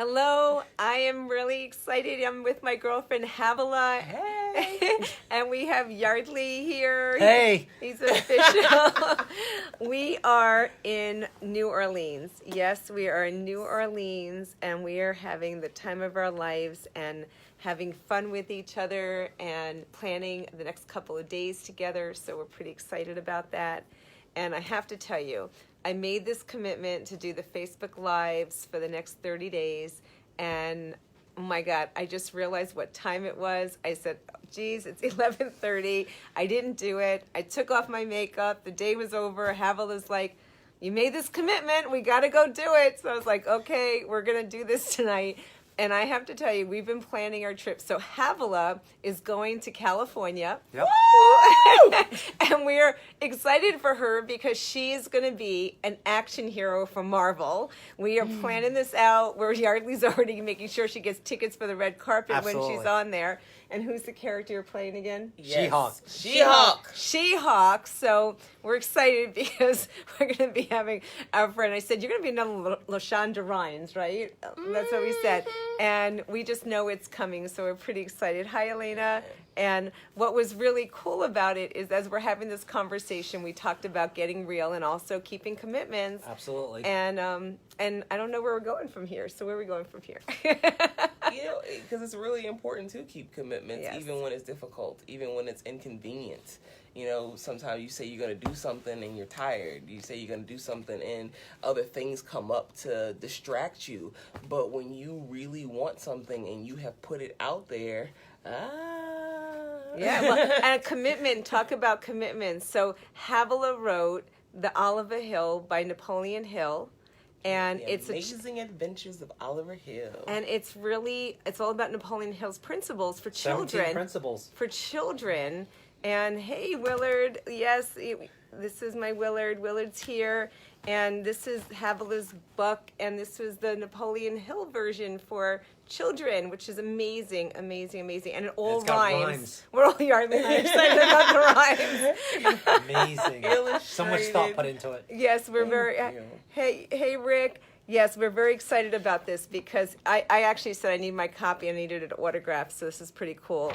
Hello, I am really excited. I'm with my girlfriend Havilah. Hey. And we have Yardley here. Hey. He's official. We are in New Orleans. Yes, we are in New Orleans, and we are having the time of our lives and having fun with each other and planning the next couple of days together. So we're pretty excited about that. And I have to tell you, I made this commitment to do the Facebook Lives for the next 30 days, and oh my God, I just realized what time it was. I said, geez, it's 11:30. I didn't do it. I took off my makeup. The day was over. Havilah's like, you made this commitment. We got to go do it. So I was like, okay, we're going to do this tonight. And I have to tell you, we've been planning our trip. So Havilah is going to California. Yep. And we're excited for her because she is going to be an action hero from Marvel. We are planning this out. Where Yardley's already making sure she gets tickets for the red carpet when she's on there. And who's the character you're playing again? Yes. She-Hulk. She-Hulk. She-Hulk. So we're excited because we're going to be having our friend. I said, you're going to be another LaShonda Rhimes, right? That's what we said. And we just know it's coming, so we're pretty excited. Hi, Elena. And what was really cool about it is as we're having this conversation, we talked about getting real and also keeping commitments. Absolutely. And I don't know where we're going from here. So where are we going from here? Because it's really important to keep commitments, Yes. even when it's difficult, even when it's inconvenient. You know, sometimes you say you're going to do something and you're tired. You say you're going to do something and other things come up to distract you. But when you really want something and you have put it out there, Yeah, well, and a commitment, talk about commitments. So Havilah wrote The Oliver Hill by Napoleon Hill. And The it's Amazing Adventures of Oliver Hill. And it's all about Napoleon Hill's principles for 17 children. principles. For children. And hey, Willard, yes, this is my Willard. Willard's here. And this is Havilah's book. And this was the Napoleon Hill version for children, which is amazing, amazing, amazing. And it all rhymes. We're all Yardley and I are excited about the rhymes. Amazing. So much thought put into it. Yes, we're very... Hey, Rick. Yes, we're very excited about this because I actually said I need my copy. I needed it autographed, so this is pretty cool.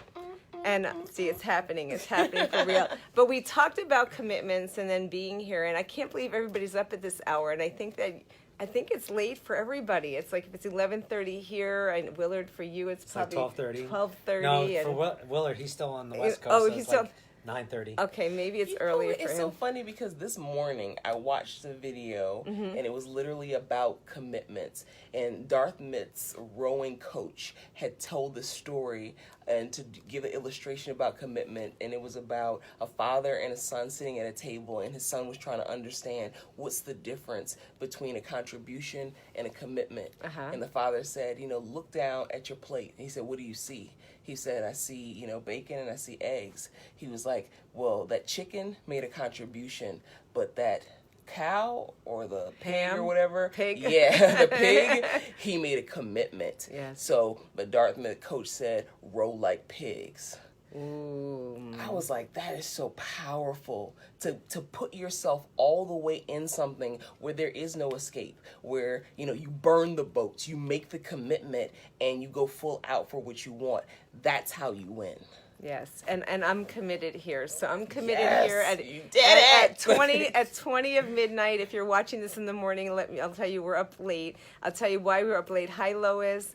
And see, it's happening. It's happening for real. But we talked about commitments and then being here, and I can't believe everybody's up at this hour. And I think it's late for everybody. It's like if it's 11:30 here, and Willard, for you, it's probably like 12:30. 12:30. No, for Willard, he's still on the West Coast. Oh, so he's it's like 9:30. Okay, maybe it's earlier for him. It's so funny because this morning I watched a video and it was literally about commitments. And Darth Mitt's rowing coach had told the story and to give an illustration about commitment. And it was about a father and a son sitting at a table, and his son was trying to understand what's the difference between a contribution and a commitment. And the father said, look down at your plate. And he said, what do you see? He said, I see, bacon and I see eggs. He was like, well, that chicken made a contribution, but that cow or the pig or whatever, yeah, the pig, he made a commitment. Yes. So the Dartmouth coach said, row like pigs. Ooh. I was like, that is so powerful to put yourself all the way in something where there is no escape, where, you burn the boats, you make the commitment, and you go full out for what you want. That's how you win. Yes, and I'm committed here. So I'm committed here at 20 of midnight. If you're watching this in the morning, I'll tell you we're up late. I'll tell you why we're up late. Hi, Lois.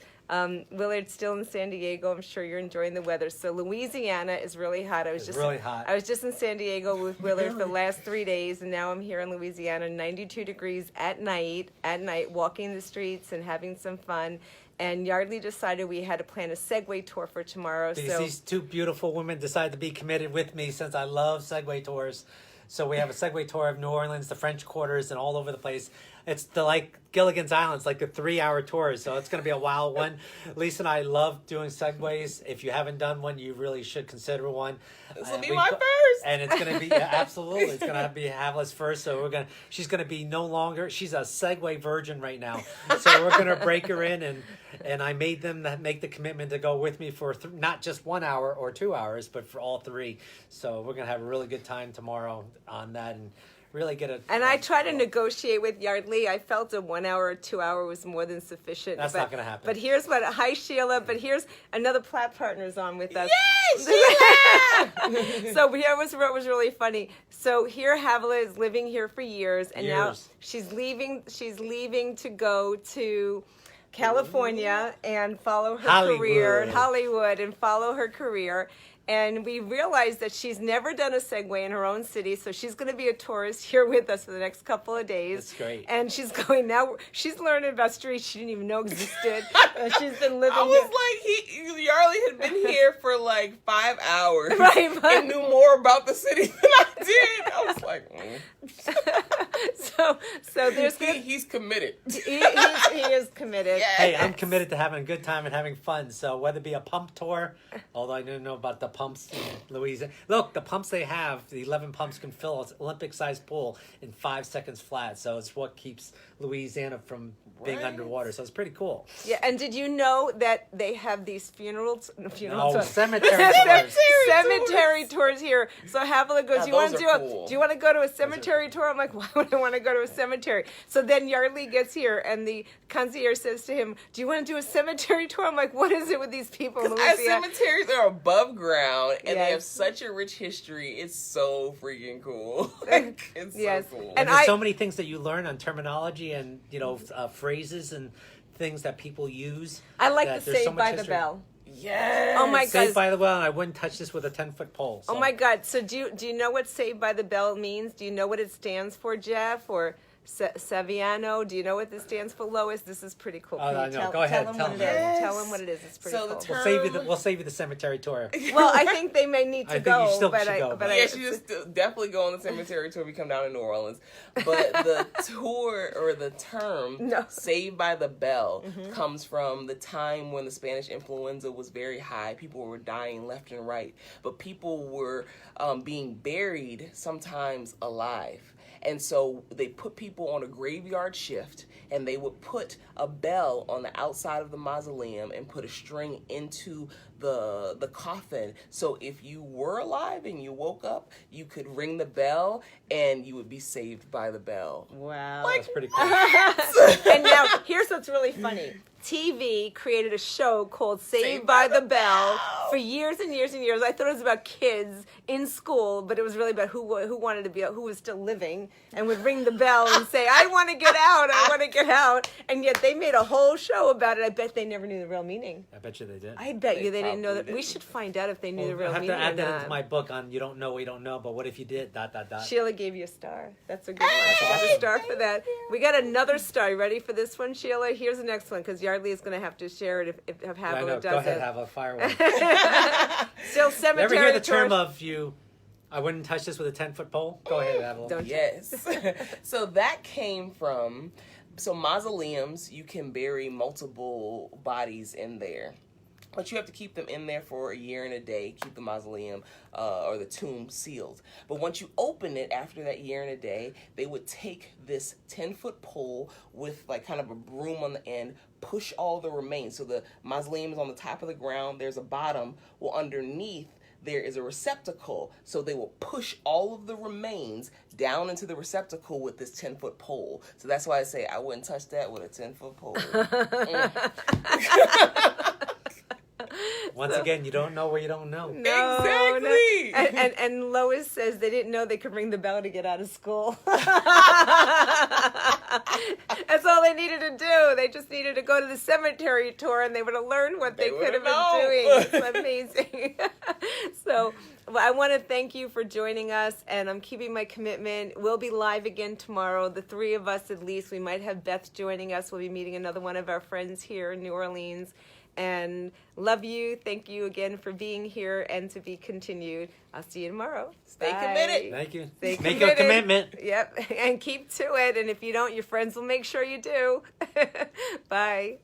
Willard's still in San Diego. I'm sure you're enjoying the weather. So Louisiana is really hot. I was just in San Diego with Willard for the last 3 days, and now I'm here in Louisiana, 92 degrees at night, walking the streets and having some fun. And Yardley decided we had to plan a Segway tour for tomorrow. Because these two beautiful women decided to be committed with me since I love Segway tours. So we have a Segway tour of New Orleans, the French Quarters, and all over the place. It's like Gilligan's Island. It's like a 3-hour tour, so it's going to be a wild one. Lisa and I love doing Segways. If you haven't done one, you really should consider one. This will be my first. And it's going to be, absolutely, it's going to be Havilah's first. So she's going to be no longer, she's a Segway virgin right now. So we're going to break her in, and I made them make the commitment to go with me for not just 1 hour or 2 hours, but for all 3. So we're going to have a really good time tomorrow on that. And really get a. And I try to negotiate with Yardley. I felt a 1 hour or 2 hour was more than sufficient. That's not going to happen. But here's what. Hi, Sheila. But here's another Platt partner's on with us. Yay, Sheila! So here was what was really funny. So here Havilah is living here for years, and now she's leaving. She's leaving to go to California and follow her career in Hollywood and follow her career. And we realized that she's never done a Segway in her own city, so she's going to be a tourist here with us for the next couple of days. That's great. And she's going now. She's learning about streets she didn't even know existed. She's been living. I was like, Yarly had been here for like 5 hours, right? And knew more about the city than I did. I was like, so there's he's committed. He is committed. Yes. Hey, I'm committed to having a good time and having fun. So whether it be a pump tour, although I didn't know about the pumps in Louisiana. Look, the pumps they have, the 11 pumps can fill an Olympic-sized pool in 5 seconds flat. So it's what keeps Louisiana from being underwater. So it's pretty cool. Yeah, and did you know that they have these cemetery tours here? So Havilah goes, do you want to go to a cemetery tour? I'm like, why would I want to go to a cemetery? So then Yardley gets here, and the concierge says to him, do you want to do a cemetery tour? I'm like, what is it with these people in Louisiana? Cemeteries are above ground, and they have such a rich history. It's so freaking cool. It's so cool. And there's so many things that you learn on terminology and, phrases and things that people use. I like the Saved by the Bell. Yes. Oh my God. Saved by the Bell, and I wouldn't touch this with a 10-foot pole. So. Oh my God. So do you know what Saved by the Bell means? Do you know what it stands for, Jeff? Or Saviano? Do you know what this stands for, Lois? This is pretty cool. Oh, no. Go ahead. Tell them. Tell them what it is. It's pretty cool. We'll save you the cemetery tour. Well, I think they may need to go. You still should go. She just definitely go on the cemetery tour if we come down to New Orleans. But the tour or the term Saved by the Bell comes from the time when the Spanish influenza was very high. People were dying left and right. But people were being buried sometimes alive. And so they put people on a graveyard shift, and they would put a bell on the outside of the mausoleum and put a string into the coffin. So if you were alive and you woke up, you could ring the bell and you would be saved by the bell. Wow. That's pretty cool. And now, here's what's really funny. TV created a show called Saved by the Bell for years and years and years. I thought it was about kids in school, but it was really about who wanted to be out, who was still living, and would ring the bell and say, I want to get out, I want to get out. And yet they made a whole show about it. I bet they never knew the real meaning. I bet you they did. I bet you they didn't know that. We should find out if they knew the real meaning. I have to add that into my book on You Don't Know, We Don't Know, but what if you did, ... Sheila gave you a star. That's a good one. She got a star for that. We got another star. You ready for this one, Sheila? Here's the next one, because Yardley is going to have to share it if Havilah does it. Go ahead, have a firework. Still cemetery. Ever hear the term of I wouldn't touch this with a 10-foot pole? Go ahead, Havilah. Yes. So that came from, mausoleums, you can bury multiple bodies in there. But you have to keep them in there for a year and a day, keep the mausoleum or the tomb sealed. But once you open it after that year and a day, they would take this 10-foot pole with like kind of a broom on the end, push all the remains. So the mausoleum is on the top of the ground, there's a bottom. Well, underneath, there is a receptacle. So they will push all of the remains down into the receptacle with this 10-foot pole. So that's why I say I wouldn't touch that with a 10-foot pole. Once again, you don't know where you don't know. No, exactly. No. And Lois says they didn't know they could ring the bell to get out of school. That's all they needed to do. They just needed to go to the cemetery tour, and they would have learned what they could have been doing. It's amazing. So I want to thank you for joining us, and I'm keeping my commitment. We'll be live again tomorrow. The three of us at least. We might have Beth joining us. We'll be meeting another one of our friends here in New Orleans. And love you. Thank you again for being here, and to be continued. I'll see you tomorrow. Stay committed. Thank you. Make your commitment. Yep. And keep to it. And if you don't, your friends will make sure you do. Bye.